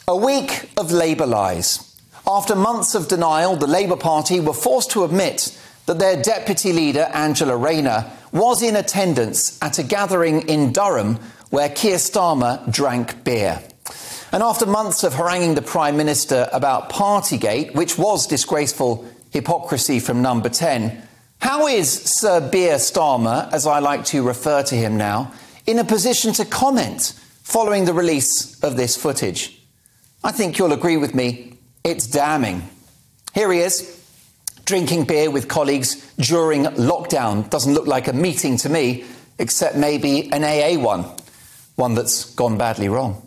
A week of Labour lies. After months of denial, the Labour Party were forced to admit that their deputy leader, Angela Rayner, was in attendance at a gathering in Durham where Keir Starmer drank beer. And after months of haranguing the Prime Minister about Partygate, which was disgraceful hypocrisy from Number 10, how is Sir Beer Starmer, as I like to refer to him now, in a position to comment following the release of this footage? I think you'll agree with me, it's damning. Here he is, drinking beer with colleagues during lockdown. Doesn't look like a meeting to me, except maybe an AA one that's gone badly wrong.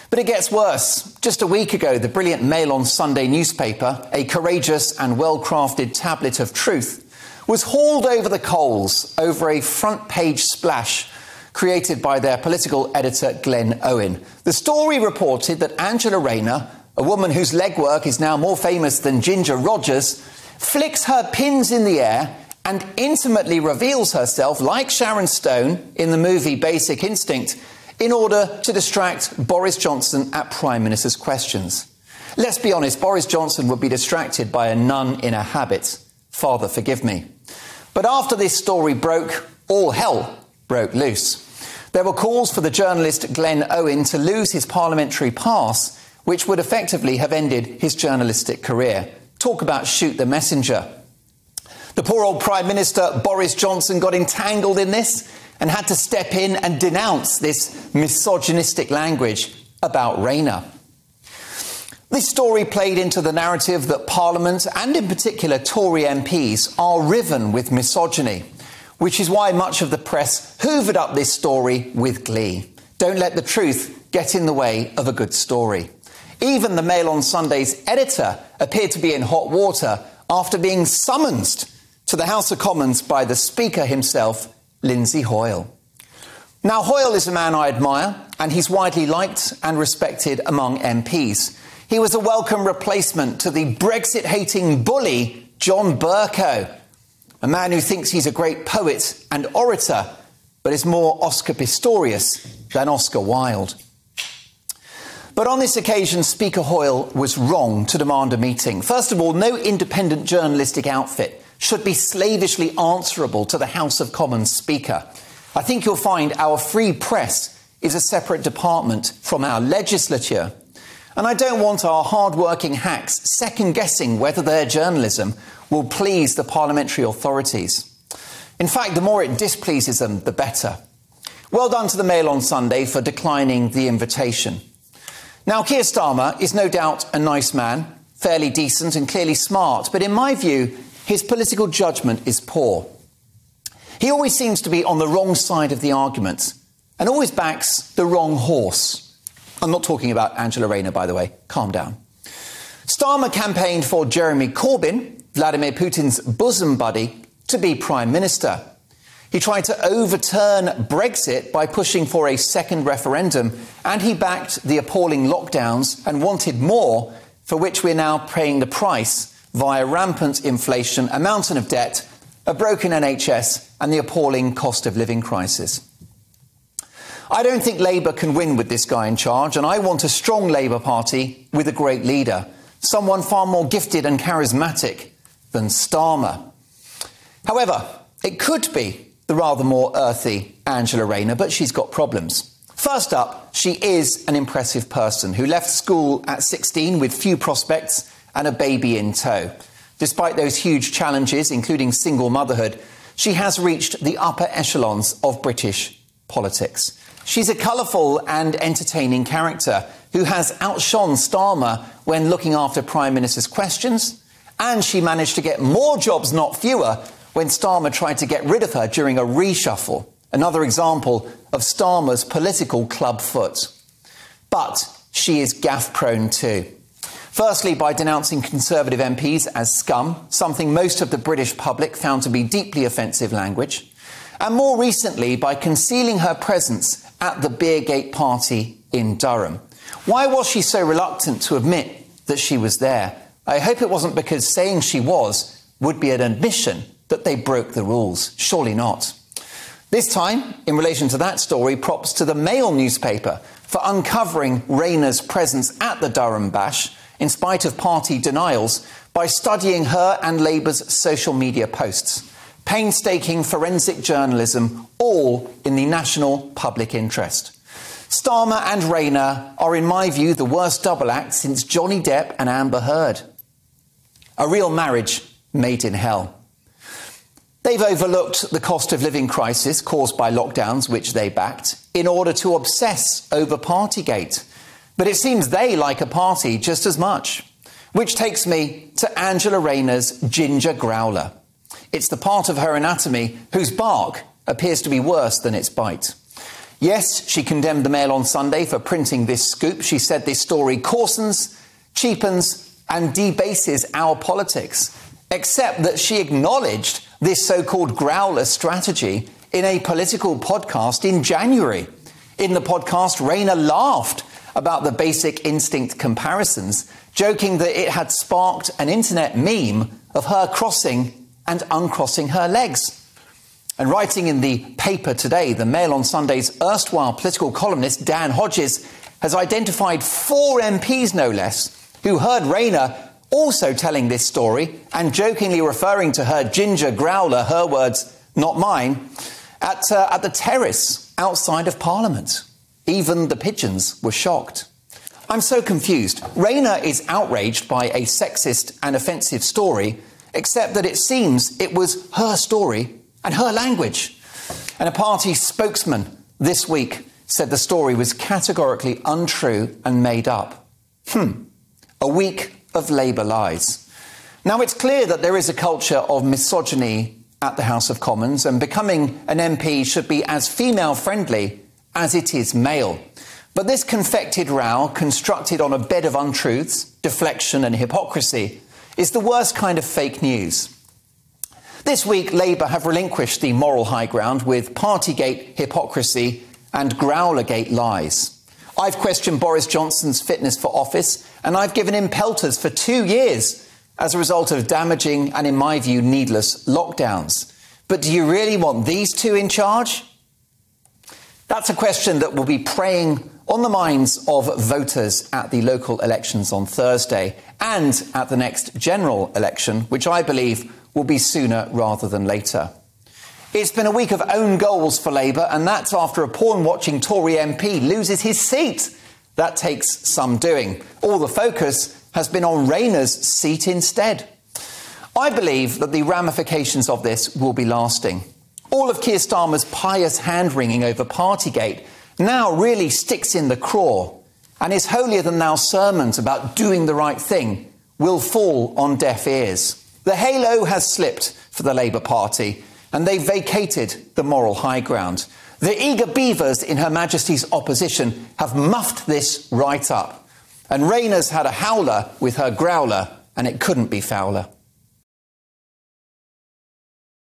But it gets worse. Just a week ago, the brilliant Mail on Sunday newspaper, a courageous and well-crafted tablet of truth, was hauled over the coals over a front-page splash created by their political editor, Glenn Owen. The story reported that Angela Rayner, a woman whose legwork is now more famous than Ginger Rogers, flicks her pins in the air and intimately reveals herself, like Sharon Stone in the movie Basic Instinct, in order to distract Boris Johnson at Prime Minister's questions. Let's be honest, Boris Johnson would be distracted by a nun in a habit. Father, forgive me. But after this story broke, all hell broke loose. There were calls for the journalist Glenn Owen to lose his parliamentary pass, which would effectively have ended his journalistic career. Talk about shoot the messenger. The poor old Prime Minister Boris Johnson got entangled in this and had to step in and denounce this misogynistic language about Rayner. This story played into the narrative that Parliament, and in particular Tory MPs, are riven with misogyny, which is why much of the press hoovered up this story with glee. Don't let the truth get in the way of a good story. Even the Mail on Sunday's editor appeared to be in hot water after being summoned to the House of Commons by the Speaker himself, Lindsay Hoyle. Now, Hoyle is a man I admire, and he's widely liked and respected among MPs. He was a welcome replacement to the Brexit-hating bully John Bercow, a man who thinks he's a great poet and orator, but is more Oscar Pistorius than Oscar Wilde. But on this occasion, Speaker Hoyle was wrong to demand a meeting. First of all, no independent journalistic outfit should be slavishly answerable to the House of Commons Speaker. I think you'll find our free press is a separate department from our legislature. And I don't want our hard-working hacks second-guessing whether their journalism will please the parliamentary authorities. In fact, the more it displeases them, the better. Well done to the Mail on Sunday for declining the invitation. Now, Keir Starmer is no doubt a nice man, fairly decent and clearly smart, but in my view, his political judgment is poor. He always seems to be on the wrong side of the argument and always backs the wrong horse. I'm not talking about Angela Rayner, by the way. Calm down. Starmer campaigned for Jeremy Corbyn, Vladimir Putin's bosom buddy, to be Prime Minister. He tried to overturn Brexit by pushing for a second referendum, and he backed the appalling lockdowns and wanted more, for which we're now paying the price via rampant inflation, a mountain of debt, a broken NHS, and the appalling cost of living crisis. I don't think Labour can win with this guy in charge, and I want a strong Labour Party with a great leader, someone far more gifted and charismatic than Starmer. However, it could be the rather more earthy Angela Rayner, but she's got problems. First up, she is an impressive person who left school at 16 with few prospects and a baby in tow. Despite those huge challenges, including single motherhood, she has reached the upper echelons of British politics. She's a colourful and entertaining character who has outshone Starmer when looking after Prime Minister's questions, and she managed to get more jobs, not fewer, when Starmer tried to get rid of her during a reshuffle. Another example of Starmer's political club foot. But she is gaffe-prone too. Firstly, by denouncing Conservative MPs as scum, something most of the British public found to be deeply offensive language. And more recently, by concealing her presence at the Beergate party in Durham. Why was she so reluctant to admit that she was there? I hope it wasn't because saying she was would be an admission that they broke the rules. Surely not. This time, in relation to that story, props to the Mail newspaper for uncovering RAYNER's presence at the Durham Bash, in spite of party denials, by studying her and Labour's social media posts. Painstaking forensic journalism, all in the national public interest. Starmer and RAYNER are, in my view, the worst double act since Johnny Depp and Amber Heard. A real marriage made in hell. They've overlooked the cost of living crisis caused by lockdowns, which they backed, in order to obsess over Partygate. But it seems they like a party just as much. Which takes me to Angela Rayner's ginger growler. It's the part of her anatomy whose bark appears to be worse than its bite. Yes, she condemned the Mail on Sunday for printing this scoop. She said this story coarsens, cheapens and debases our politics, except that she acknowledged this so-called growler strategy in a political podcast in January. In the podcast, Rayner laughed about the Basic Instinct comparisons, joking that it had sparked an internet meme of her crossing and uncrossing her legs. And writing in the paper today, the Mail on Sunday's erstwhile political columnist Dan Hodges has identified 4 MPs, no less, who heard Rayner also telling this story and jokingly referring to her ginger growler, her words, not mine, at the terrace outside of Parliament. Even the pigeons were shocked. I'm so confused. Rayner is outraged by a sexist and offensive story, except that it seems it was her story and her language. And a party spokesman this week said the story was categorically untrue and made up. A week of Labour lies. Now, it's clear that there is a culture of misogyny at the House of Commons, and becoming an MP should be as female-friendly as it is male. But this confected row, constructed on a bed of untruths, deflection and hypocrisy, is the worst kind of fake news. This week, Labour have relinquished the moral high ground with Partygate hypocrisy and Growlergate lies. I've questioned Boris Johnson's fitness for office, and I've given him pelters for 2 years as a result of damaging and, in my view, needless lockdowns. But do you really want these two in charge? That's a question that will be preying on the minds of voters at the local elections on Thursday and at the next general election, which I believe will be sooner rather than later. It's been a week of own goals for Labour, and that's after a porn-watching Tory MP loses his seat. That takes some doing. All the focus has been on Rayner's seat instead. I believe that the ramifications of this will be lasting. All of Keir Starmer's pious hand-wringing over Partygate now really sticks in the craw, and his holier-than-thou sermons about doing the right thing will fall on deaf ears. The halo has slipped for the Labour Party, and they've vacated the moral high ground. The eager beavers in Her Majesty's opposition have muffed this right up. And Rayner's had a howler with her growler, and it couldn't be fouler.